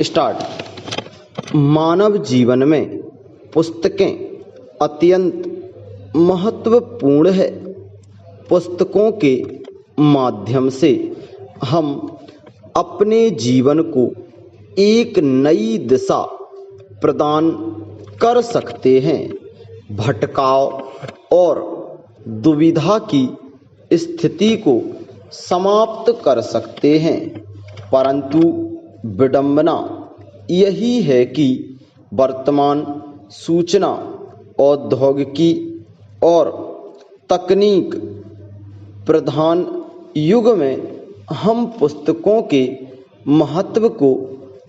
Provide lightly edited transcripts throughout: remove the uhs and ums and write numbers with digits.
Start. मानव जीवन में पुस्तकें अत्यंत महत्वपूर्ण है। पुस्तकों के माध्यम से हम अपने जीवन को एक नई दिशा प्रदान कर सकते हैं। भटकाव और दुविधा की स्थिति को समाप्त कर सकते हैं। परंतु विडंबना यही है कि वर्तमान सूचना प्रौद्योगिकी और तकनीक प्रधान युग में हम पुस्तकों के महत्व को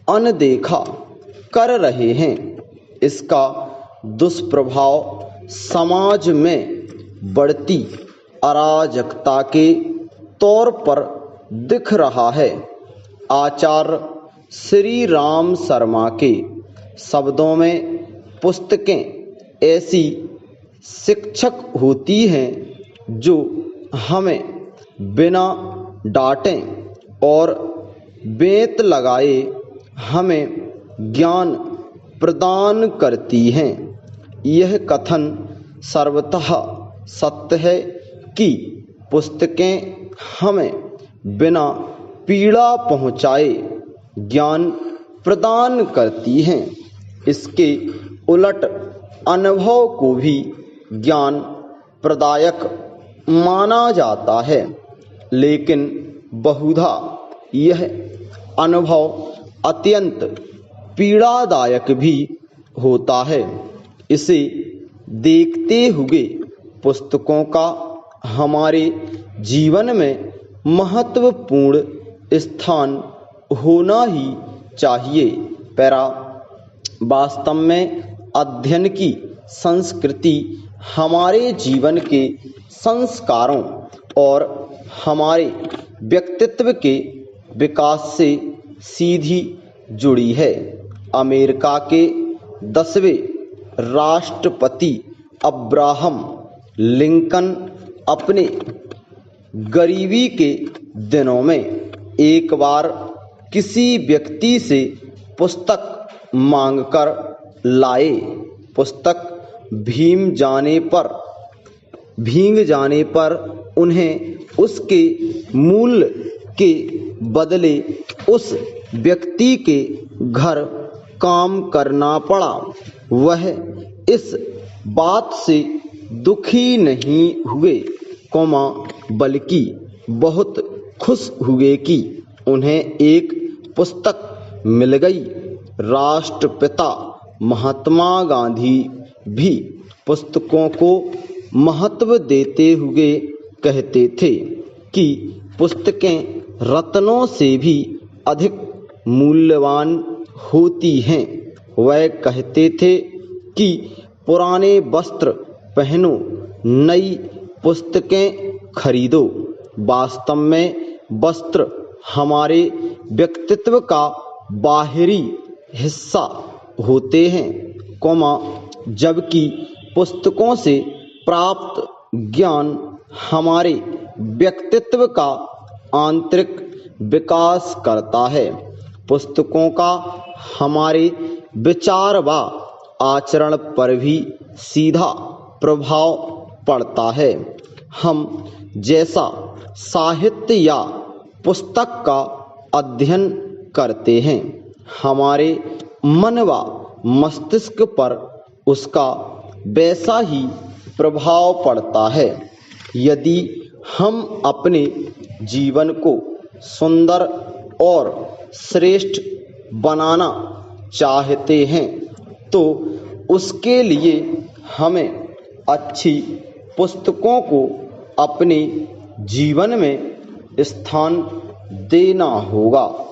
अनदेखा कर रहे हैं। इसका दुष्प्रभाव समाज में बढ़ती अराजकता के तौर पर दिख रहा है। आचार्य श्री राम शर्मा के शब्दों में पुस्तकें ऐसी शिक्षक होती हैं जो हमें बिना डांटे और बेंत लगाए हमें ज्ञान प्रदान करती हैं। यह कथन सर्वतः सत्य है कि पुस्तकें हमें बिना पीड़ा पहुँचाए ज्ञान प्रदान करती हैं। इसके उलट अनुभव को भी ज्ञान प्रदायक माना जाता है, लेकिन बहुधा यह अनुभव अत्यंत पीड़ादायक भी होता है। इसे देखते हुए पुस्तकों का हमारे जीवन में महत्वपूर्ण स्थान होना ही चाहिए। पैरा वास्तव में अध्ययन की संस्कृति हमारे जीवन के संस्कारों और हमारे व्यक्तित्व के विकास से सीधी जुड़ी है। अमेरिका के 10वें राष्ट्रपति अब्राहम लिंकन अपने गरीबी के दिनों में एक बार किसी व्यक्ति से पुस्तक मांगकर लाए। पुस्तक भीग जाने पर उन्हें उसके मूल्य के बदले उस व्यक्ति के घर काम करना पड़ा। वह इस बात से दुखी नहीं हुए, बल्कि बहुत खुश हुए कि उन्हें एक पुस्तक मिल गई। राष्ट्रपिता महात्मा गांधी भी पुस्तकों को महत्व देते हुए कहते थे कि पुस्तकें रत्नों से भी अधिक मूल्यवान होती हैं। वह कहते थे कि पुराने वस्त्र पहनो, नई पुस्तकें खरीदो। वास्तव में वस्त्र हमारे व्यक्तित्व का बाहरी हिस्सा होते हैं, जबकि पुस्तकों से प्राप्त ज्ञान हमारे व्यक्तित्व का आंतरिक विकास करता है। पुस्तकों का हमारे विचार व आचरण पर भी सीधा प्रभाव पड़ता है। हम जैसा साहित्य या पुस्तक का अध्ययन करते हैं, हमारे मन व मस्तिष्क पर उसका वैसा ही प्रभाव पड़ता है। यदि हम अपने जीवन को सुंदर और श्रेष्ठ बनाना चाहते हैं, तो उसके लिए हमें अच्छी पुस्तकों को अपने जीवन में स्थान देना होगा।